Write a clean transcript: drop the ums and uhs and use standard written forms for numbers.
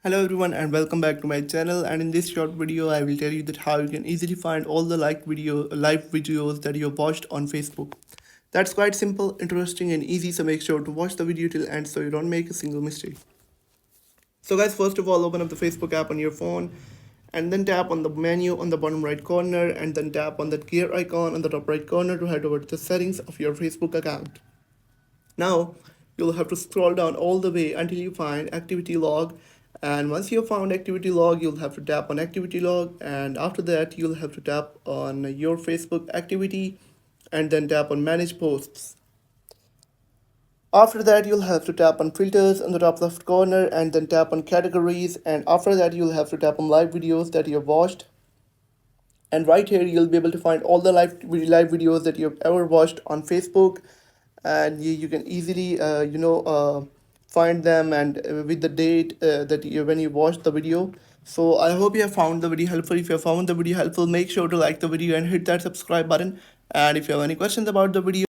Hello everyone and welcome back to my channel, and in this short video I will tell you that how you can easily find all the live videos that you have watched on Facebook. That's quite simple, interesting and easy, so make sure to watch the video till end so you don't make a single mistake. So guys, first of all, open up the Facebook app on your phone and then tap on the menu on the bottom right corner and then tap on that gear icon on the top right corner to head over to the settings of your Facebook account. Now, you'll have to scroll down all the way until you find activity log. And once you have found activity log, you'll have to tap on activity log. And after that, you'll have to tap on your Facebook activity and then tap on manage posts. After that, you'll have to tap on filters on the top left corner and then tap on categories. And after that, you'll have to tap on live videos that you have watched. And right here, you'll be able to find all the live videos that you've ever watched on Facebook, and you can easily find them and with the date that when you watched the video. So I hope you have found the video helpful. If you have found the video helpful, make sure to like the video and hit that subscribe button. And if you have any questions about the video,